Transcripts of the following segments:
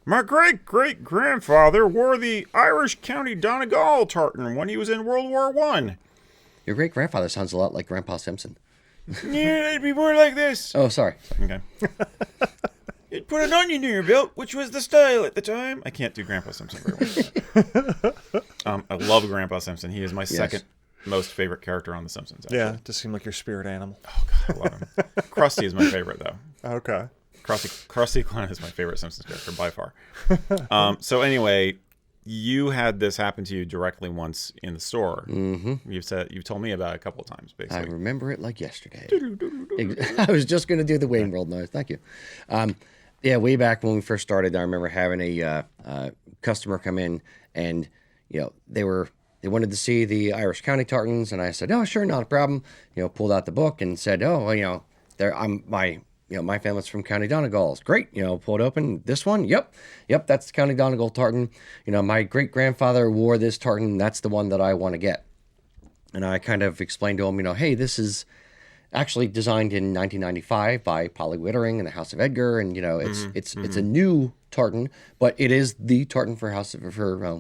My great-great-grandfather wore the Irish County Donegal tartan when he was in World War One. Your great-grandfather sounds a lot like Grandpa Simpson. Yeah, it'd be more like this. Oh, sorry. Okay. You'd put an onion in your belt, which was the style at the time. I can't do Grandpa Simpson very well. I love Grandpa Simpson. He is my second most favorite character on The Simpsons. Actually. Yeah, does seem like your spirit animal. Oh, God, I love him. Krusty is my favorite, though. Okay. Krusty Klein is my favorite Simpsons character by far. So anyway, you had this happen to you directly once in the store. Mm-hmm. You've told me about it a couple of times, basically. I remember it like yesterday. I was just going to do the Wayne World noise. Thank you. Yeah, way back when we first started, I remember having a customer come in, and they wanted to see the Irish County tartans, and I said, "Oh, sure, not a problem." Pulled out the book and said, "Oh, well, my family's from County Donegal. It's great." Pulled open this one. Yep, that's the County Donegal tartan. My great grandfather wore this tartan. That's the one that I want to get. And I kind of explained to him, hey, this is actually designed in 1995 by Polly Wittering and the House of Edgar, and it's a new tartan, but it is the tartan for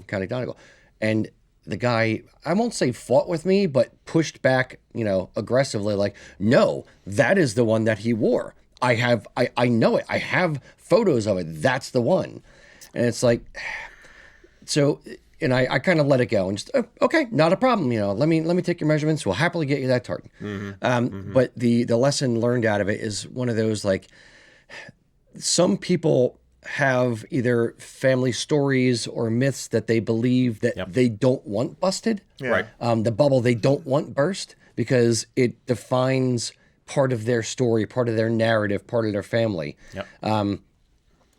County Donegal. And the guy, I won't say fought with me, but pushed back, aggressively, like, no, that is the one that he wore. I know it. I have photos of it. That's the one. And it's like, so, and I kind of let it go and just, okay, not a problem. Let me take your measurements. We'll happily get you that tartan. Mm-hmm. But the lesson learned out of it is one of those, like, some people have either family stories or myths that they believe that they don't want busted. Yeah. Right. The bubble they don't want burst because it defines part of their story, part of their narrative, part of their family. Yep.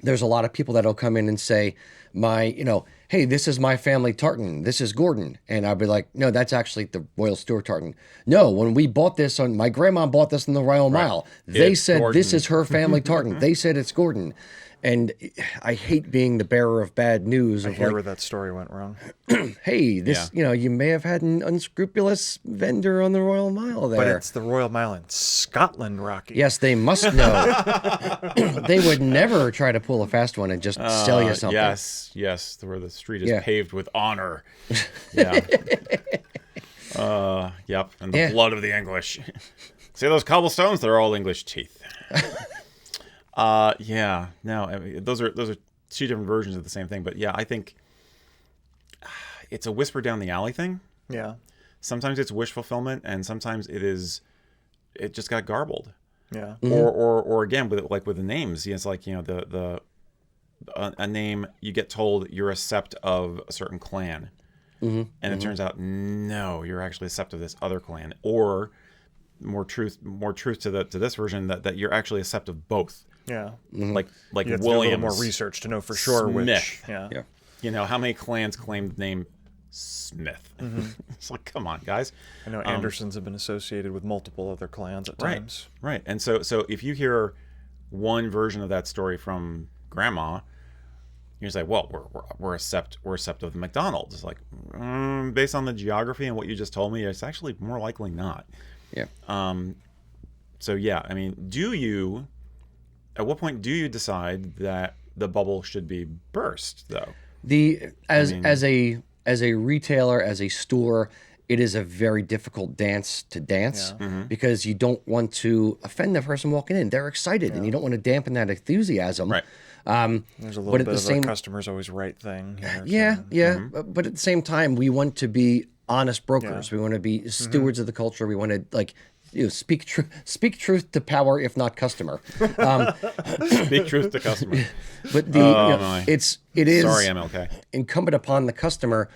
There's a lot of people that'll come in and say, hey, this is my family tartan. This is Gordon. And I'll be like, no, that's actually the Royal Stewart tartan. No, when we bought this my grandma bought this in the Royal Mile. They said Gordon. This is her family tartan. They said it's Gordon. And I hate being the bearer of bad news. I hear where that story went wrong. Hey, this, you may have had an unscrupulous vendor on the Royal Mile there. But it's the Royal Mile in Scotland, Rocky. Yes, they must know. They would never try to pull a fast one and just sell you something. Yes, where the street is paved with honor. Yeah. Yep, and the blood of the English. See those cobblestones? They're all English teeth. No, I mean, those are two different versions of the same thing, but yeah, I think it's a whisper down the alley thing. Yeah. Sometimes it's wish fulfillment, and sometimes it just got garbled. Yeah. Mm-hmm. Or again with the names, it's like, a name, you get told you're a sept of a certain clan, and it turns out no, you're actually a sept of this other clan, or more truth to this version that you're actually a sept of both. Yeah. Mm-hmm. Like you have Williams. To do a little more research to know for sure Smith. Which. Yeah. How many clans claim the name Smith? Mm-hmm. It's like, come on, guys. I know Andersons have been associated with multiple other clans at times. Right. And so if you hear one version of that story from Grandma, you're just like, well, we're a sept of the McDonald's. It's like, based on the geography and what you just told me, it's actually more likely not. Yeah. So yeah, I mean, at what point do you decide that the bubble should be burst, though? As a retailer, as a store, it is a very difficult dance to dance because you don't want to offend the person walking in. They're excited, and you don't want to dampen that enthusiasm. Right. There's a little bit of a customer's always right thing here. But at the same time, we want to be honest brokers. We want to be stewards of the culture. We want to speak truth to power, if not customer. Speak truth to customer. But it is sorry, MLK. Incumbent upon the customer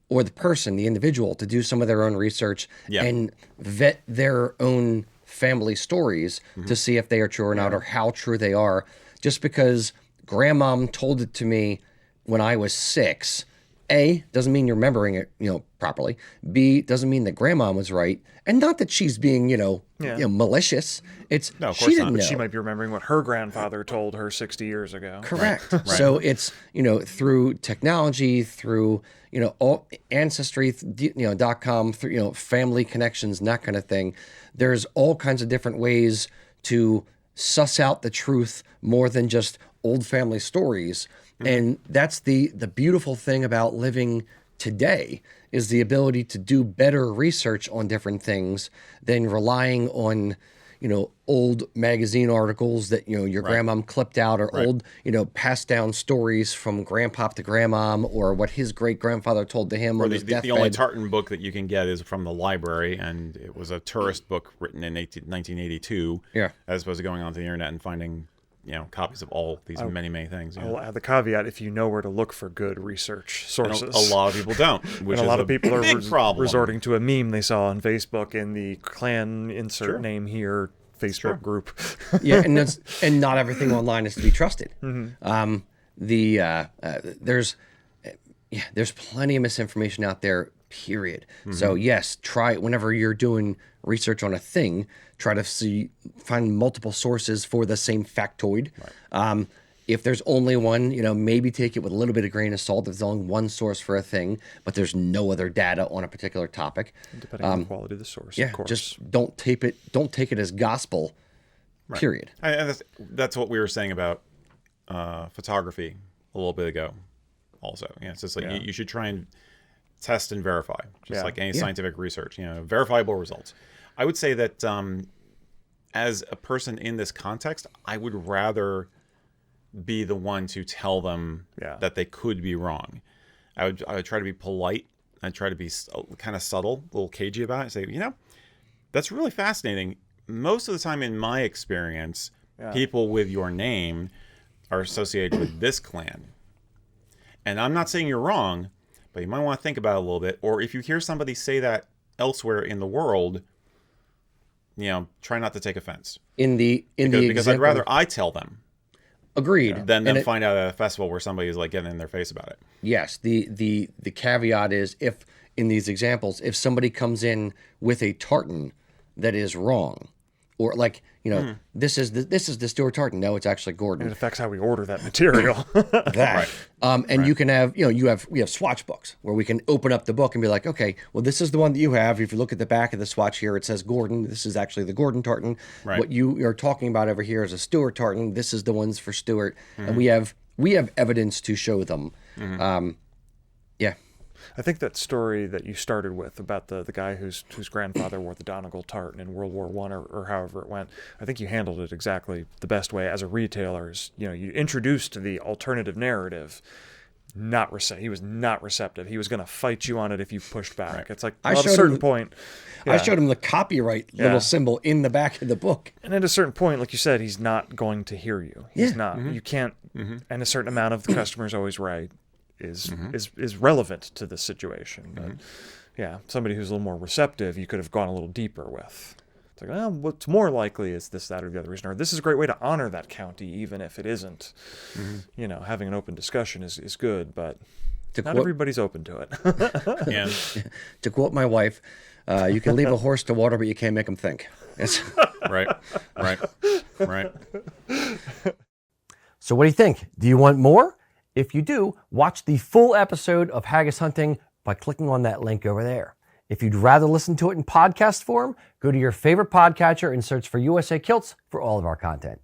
or the person, the individual, to do some of their own research and vet their own family stories to see if they are true or not, or how true they are. Just because grandmom told it to me when I was 6, A, doesn't mean you're remembering it, properly. B, doesn't mean that grandma was right, and not that she's being, malicious. It's no, of she course didn't not. But know. she might be remembering what her grandfather told her 60 years ago. Correct. Right. So it's through technology, through all ancestry, .com, through family connections and that kind of thing. There's all kinds of different ways to suss out the truth more than just old family stories. And that's the beautiful thing about living today, is the ability to do better research on different things than relying on, old magazine articles that, your grandmom clipped out, or old, passed down stories from grandpop to grandmom, or what his great grandfather told to him, or the only tartan book that you can get is from the library, and it was a tourist book written in 1982. Yeah. As opposed to going onto the internet and finding, copies of all these many things. I'll add the caveat: if you know where to look for good research sources. And a lot of people don't, which and a lot of people are resorting to a meme they saw on Facebook in the clan insert name here Facebook group. Yeah, and not everything online is to be trusted. There's plenty of misinformation out there. Period. So yes, try whenever you're doing research on a thing, try to find multiple sources for the same factoid. If there's only one, maybe take it with a little bit of grain of salt. If there's only one source for a thing, but there's no other data on a particular topic. Depending on the quality of the source, of course. Just don't take it as gospel. Period. And that's what we were saying about photography a little bit ago. Also, it's just like you should try and test and verify, just like any scientific research. Verifiable results. I would say that as a person in this context, I would rather be the one to tell them that they could be wrong. I would try to be polite. I'd try to be kind of subtle, a little cagey about it. Say, that's really fascinating. Most of the time, in my experience, people with your name are associated with this clan. And I'm not saying you're wrong, but you might want to think about it a little bit. Or if you hear somebody say that elsewhere in the world, try not to take offense. Because I'd rather I tell them. Agreed. Than them find out at a festival where somebody's like getting in their face about it. Yes. The caveat is, if in these examples, if somebody comes in with a tartan that is wrong, or like, this is the Stuart tartan. No, it's actually Gordon. It affects how we order that material. And you can have, we have swatch books where we can open up the book and be like, okay, well, this is the one that you have. If you look at the back of the swatch here, it says Gordon. This is actually the Gordon tartan. Right. What you are talking about over here is a Stuart tartan. This is the ones for Stuart. And we have evidence to show them. I think that story that you started with about the guy whose grandfather wore the Donegal tartan in World War I or however it went, I think you handled it exactly the best way as a retailer. You introduced the alternative narrative. He was not receptive. He was going to fight you on it if you pushed back. Right. It's like, at a certain point. I showed him the copyright little symbol in the back of the book. And at a certain point, like you said, he's not going to hear you. He's not. You can't. And a certain amount of the customer is always right. Is relevant to the situation. But somebody who's a little more receptive, you could have gone a little deeper with. It's like, what's more likely is this, that, or the other reason. Or this is a great way to honor that county, even if it isn't. Having an open discussion is good, but not everybody's open to it. To quote my wife, you can leave a horse to water, but you can't make him think. Right. So what do you think? Do you want more? If you do, watch the full episode of Haggis Hunting by clicking on that link over there. If you'd rather listen to it in podcast form, go to your favorite podcatcher and search for USA Kilts for all of our content.